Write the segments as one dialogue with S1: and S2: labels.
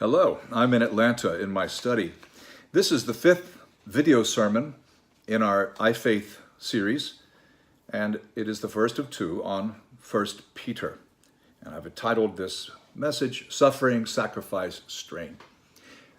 S1: Hello, I'm in Atlanta in my study. This is the fifth video sermon in our iFaith series, and it is the first of two on 1 Peter. And I've entitled this message, Suffering, Sacrifice, Strain.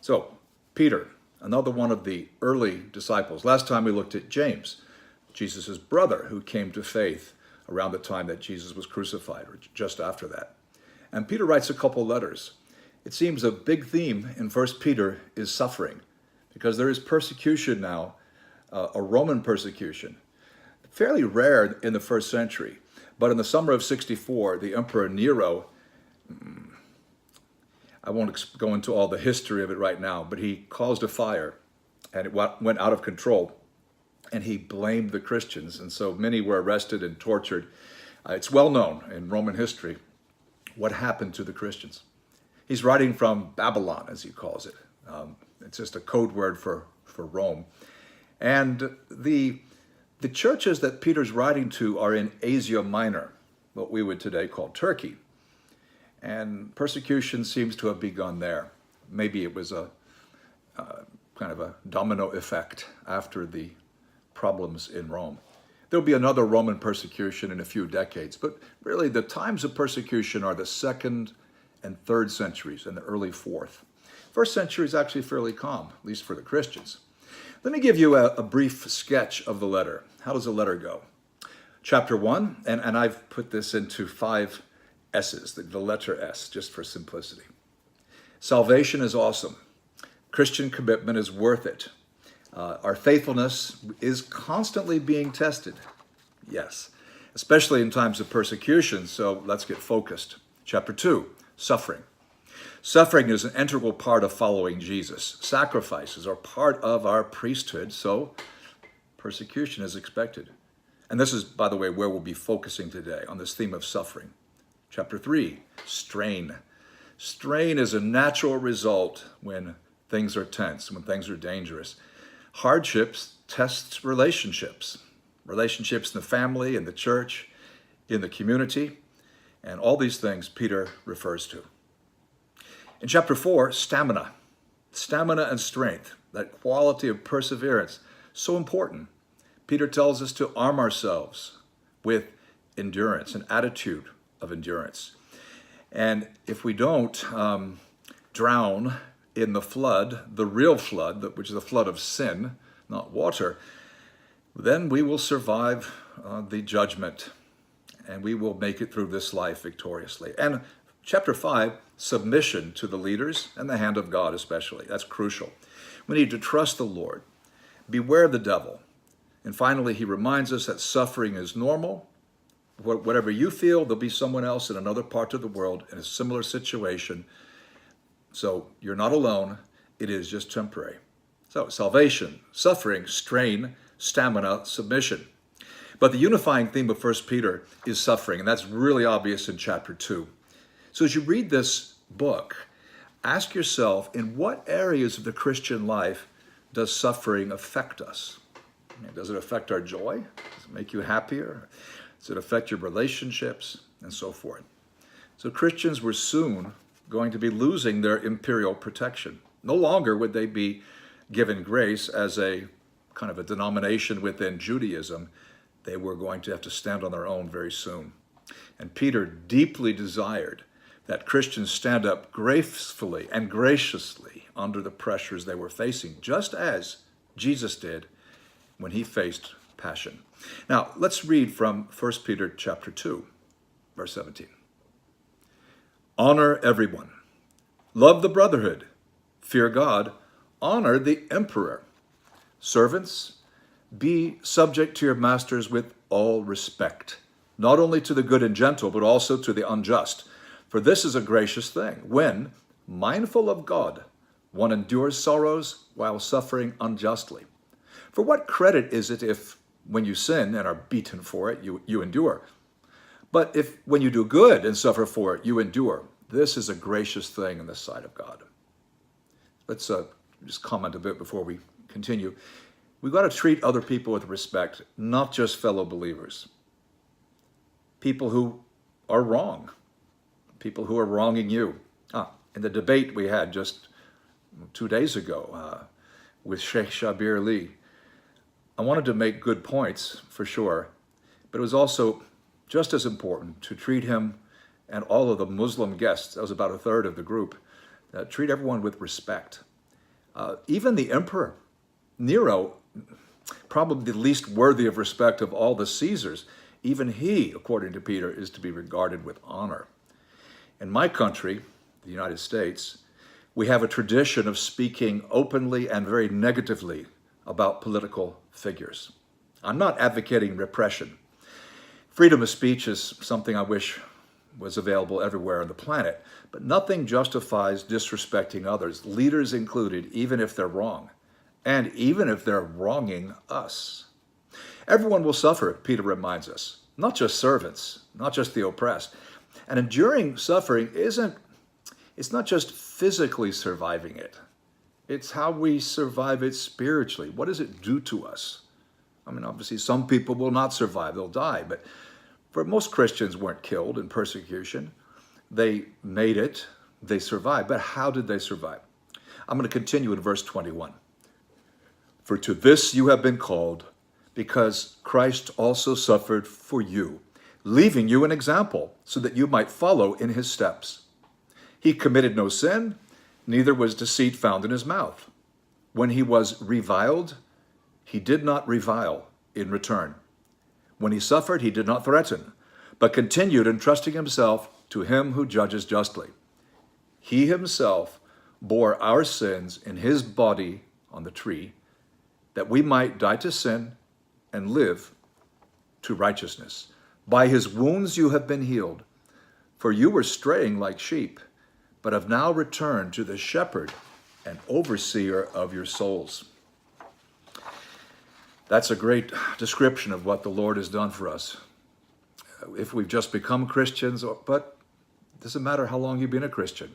S1: So, Peter, another one of the early disciples. Last time we looked at James, Jesus' brother, who came to faith around the time that Jesus was crucified, or just after that. And Peter writes a couple letters. It seems a big theme in 1 Peter is suffering, because there is persecution now, a Roman persecution, fairly rare in the first century. But in the summer of 64, the Emperor Nero, I won't go into all the history of it right now, but he caused a fire and it went out of control, and he blamed the Christians. And so many were arrested and tortured. It's well known in Roman history what happened to the Christians. He's writing from Babylon, as he calls it. It's just a code word for Rome. And the churches that Peter's writing to are in Asia Minor, what we would today call Turkey. And persecution seems to have begun there. Maybe it was a kind of a domino effect after the problems in Rome. There'll be another Roman persecution in a few decades, but really the times of persecution are the second and third centuries and the early fourth. First century is actually fairly calm, at least for the Christians. Let me give you a brief sketch of the letter. How does the letter go? Chapter 1, and I've put this into 5 S's, the letter S, just for simplicity. Salvation is awesome. Christian commitment is worth it. Our faithfulness is constantly being tested. Yes, especially in times of persecution, so let's get focused. Chapter 2. Suffering. Suffering is an integral part of following Jesus. Sacrifices are part of our priesthood, so persecution is expected. And this is, by the way, where we'll be focusing today, on this theme of suffering. Chapter 3, strain. Strain is a natural result when things are tense, when things are dangerous. Hardships tests relationships. Relationships in the family, in the church, in the community. And all these things Peter refers to. In chapter 4, stamina. Stamina and strength, that quality of perseverance, so important. Peter tells us to arm ourselves with endurance, an attitude of endurance. And if we don't drown in the flood, the real flood, which is the flood of sin, not water, then we will survive the judgment. And we will make it through this life victoriously. And chapter 5, submission to the leaders and the hand of God especially. That's crucial. We need to trust the Lord. Beware of the devil. And finally, he reminds us that suffering is normal. Whatever you feel, there'll be someone else in another part of the world in a similar situation. So you're not alone. It is just temporary. So salvation, suffering, strain, stamina, submission. But the unifying theme of 1 Peter is suffering, and that's really obvious in chapter 2. So as you read this book, ask yourself, in what areas of the Christian life does suffering affect us? Does it affect our joy? Does it make you happier? Does it affect your relationships? And so forth. So Christians were soon going to be losing their imperial protection. No longer would they be given grace as a kind of a denomination within Judaism. They were going to have to stand on their own very soon. And Peter deeply desired that Christians stand up gracefully and graciously under the pressures they were facing, just as Jesus did when he faced passion. Now, let's read from 1 Peter chapter 2, verse 17. Honor everyone. Love the brotherhood. Fear God. Honor the emperor. Servants, be subject to your masters with all respect, not only to the good and gentle, but also to the unjust. For this is a gracious thing, when, mindful of God, one endures sorrows while suffering unjustly. For what credit is it if, when you sin and are beaten for it, you endure? But if, when you do good and suffer for it, you endure, this is a gracious thing in the sight of God. Let's just comment a bit before we continue. We've got to treat other people with respect, not just fellow believers. People who are wrong, people who are wronging you. In the debate we had just 2 days ago with Sheikh Shabir Lee, I wanted to make good points for sure, but it was also just as important to treat him and all of the Muslim guests, that was about a third of the group, treat everyone with respect. Even the emperor, Nero, probably the least worthy of respect of all the Caesars, even he, according to Peter, is to be regarded with honor. In my country, the United States, we have a tradition of speaking openly and very negatively about political figures. I'm not advocating repression. Freedom of speech is something I wish was available everywhere on the planet, but nothing justifies disrespecting others, leaders included, even if they're wrong, and even if they're wronging us. Everyone will suffer, Peter reminds us, not just servants, not just the oppressed. And enduring suffering it's not just physically surviving it. It's how we survive it spiritually. What does it do to us? I mean, obviously some people will not survive, they'll die, but for most Christians weren't killed in persecution. They made it, they survived, but how did they survive? I'm going to continue in verse 21. For to this you have been called, because Christ also suffered for you, leaving you an example, so that you might follow in his steps. He committed no sin, neither was deceit found in his mouth. When he was reviled, he did not revile in return. When he suffered, he did not threaten, but continued entrusting himself to him who judges justly. He himself bore our sins in his body on the tree, that we might die to sin and live to righteousness. By his wounds you have been healed, for you were straying like sheep, but have now returned to the shepherd and overseer of your souls. That's a great description of what the Lord has done for us. If we've just become Christians, but it doesn't matter how long you've been a Christian.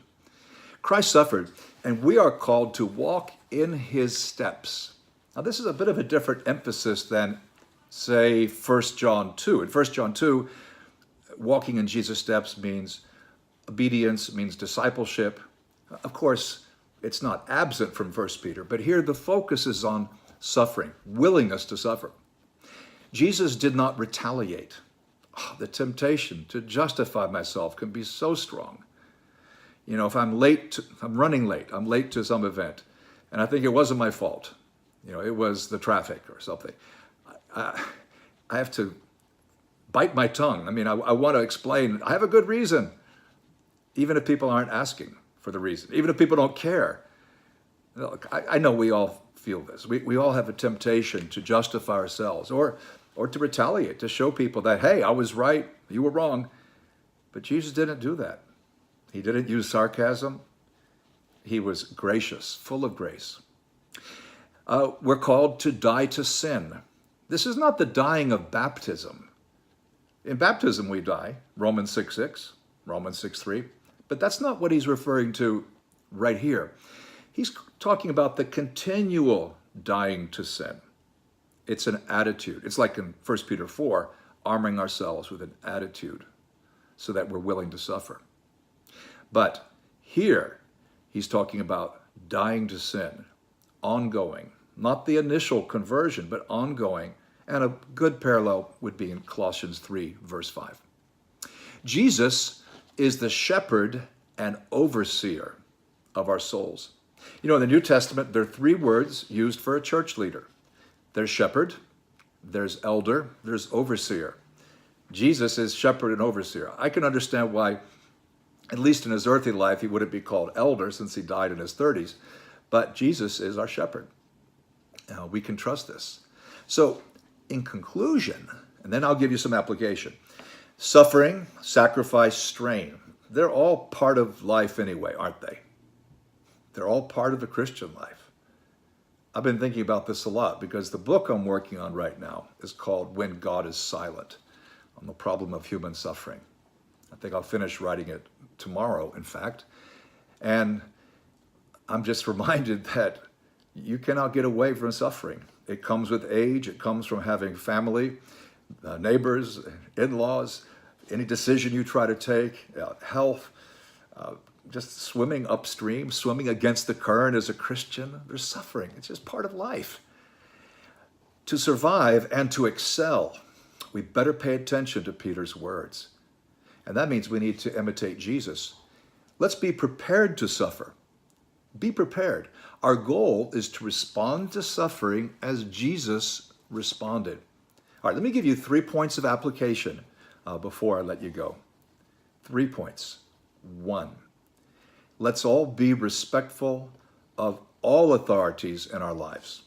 S1: Christ suffered, and we are called to walk in his steps. Now, this is a bit of a different emphasis than, say, 1 John 2. In 1 John 2, walking in Jesus' steps means obedience, means discipleship. Of course, it's not absent from 1 Peter, but here the focus is on suffering, willingness to suffer. Jesus did not retaliate. The temptation to justify myself can be so strong. You know, if I'm running late, I'm late to some event, and I think it wasn't my fault. You know, it was the traffic or something. I have to bite my tongue. I mean, I want to explain, I have a good reason, even if people aren't asking for the reason, even if people don't care. Look, I know we all feel this. We all have a temptation to justify ourselves or to retaliate, to show people that, hey, I was right, you were wrong. But Jesus didn't do that. He didn't use sarcasm. He was gracious, full of grace. We're called to die to sin. This is not the dying of baptism. In baptism we die, Romans 6:6, Romans 6:3. But that's not what he's referring to right here. He's talking about the continual dying to sin. It's an attitude. It's like in 1 Peter 4, arming ourselves with an attitude so that we're willing to suffer. But here, he's talking about dying to sin, ongoing, not the initial conversion, but ongoing. And a good parallel would be in Colossians 3, verse 5. Jesus is the shepherd and overseer of our souls. You know, in the New Testament, there are 3 words used for a church leader. There's shepherd, there's elder, there's overseer. Jesus is shepherd and overseer. I can understand why, at least in his earthly life, he wouldn't be called elder since he died in his 30s, but Jesus is our shepherd. We can trust this. So, in conclusion, and then I'll give you some application, suffering, sacrifice, strain, they're all part of life anyway, aren't they? They're all part of the Christian life. I've been thinking about this a lot because the book I'm working on right now is called When God is Silent, on the problem of human suffering. I think I'll finish writing it tomorrow, in fact. And I'm just reminded that you cannot get away from suffering. It comes with age. It comes from having family, neighbors, in-laws, any decision you try to take, health, just swimming upstream, swimming against the current as a Christian. There's suffering. It's just part of life. To survive and to excel, we better pay attention to Peter's words. And that means we need to imitate Jesus. Let's be prepared to suffer. Be prepared. Our goal is to respond to suffering as Jesus responded. All right, let me give you 3 points of application before I let you go. 3 points. 1, let's all be respectful of all authorities in our lives.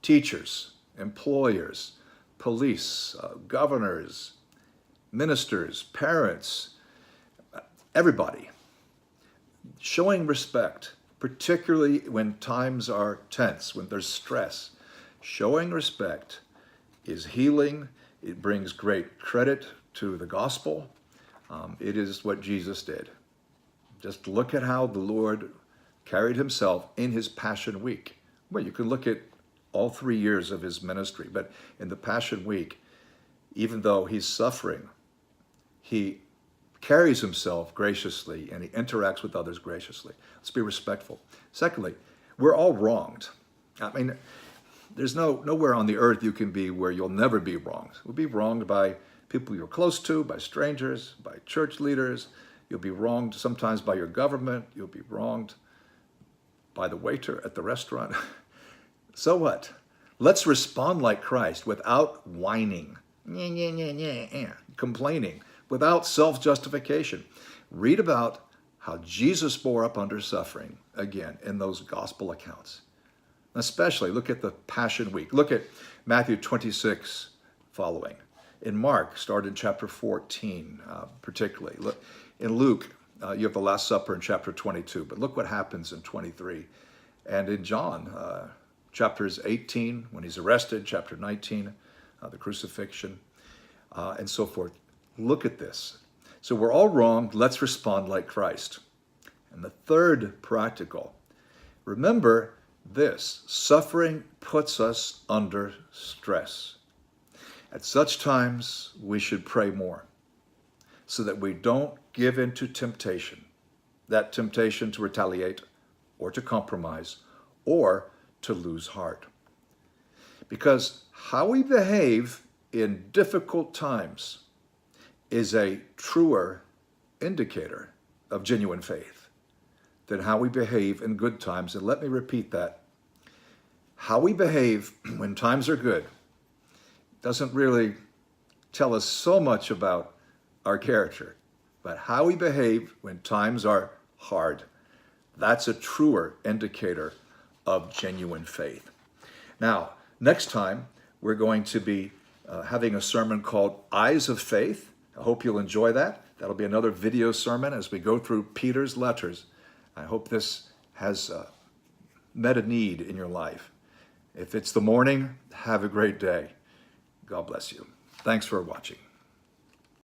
S1: Teachers, employers, police, governors, ministers, parents, everybody. Showing respect, particularly when times are tense, when there's stress. Showing respect is healing. It brings great credit to the gospel. It is what Jesus did. Just look at how the Lord carried himself in his Passion Week. Well, you can look at all 3 years of his ministry, but in the Passion Week, even though he's suffering, he carries himself graciously and he interacts with others graciously. Let's be respectful. Secondly, we're all wronged. I mean, there's nowhere on the earth you can be where you'll never be wronged. We'll be wronged by people you're close to, by strangers, by church leaders. You'll be wronged sometimes by your government. You'll be wronged by the waiter at the restaurant. So what? Let's respond like Christ without whining, complaining, without self-justification. Read about how Jesus bore up under suffering, again, in those gospel accounts. Especially look at the Passion Week. Look at Matthew 26 following. In Mark, start in chapter 14, particularly. Look, in Luke, you have the Last Supper in chapter 22, but look what happens in 23. And in John, chapters 18, when he's arrested, chapter 19, the crucifixion, and so forth. Look at this. So we're all wronged. Let's respond like Christ. And the third practical, remember this, suffering puts us under stress. At such times, we should pray more so that we don't give in to temptation, that temptation to retaliate or to compromise or to lose heart. Because how we behave in difficult times is a truer indicator of genuine faith than how we behave in good times. And let me repeat that. How we behave when times are good doesn't really tell us so much about our character, but how we behave when times are hard, that's a truer indicator of genuine faith. Now, next time, we're going to be having a sermon called Eyes of Faith. I hope you'll enjoy that. That'll be another video sermon as we go through Peter's letters. I hope this has met a need in your life. If it's the morning, have a great day. God bless you. Thanks for watching.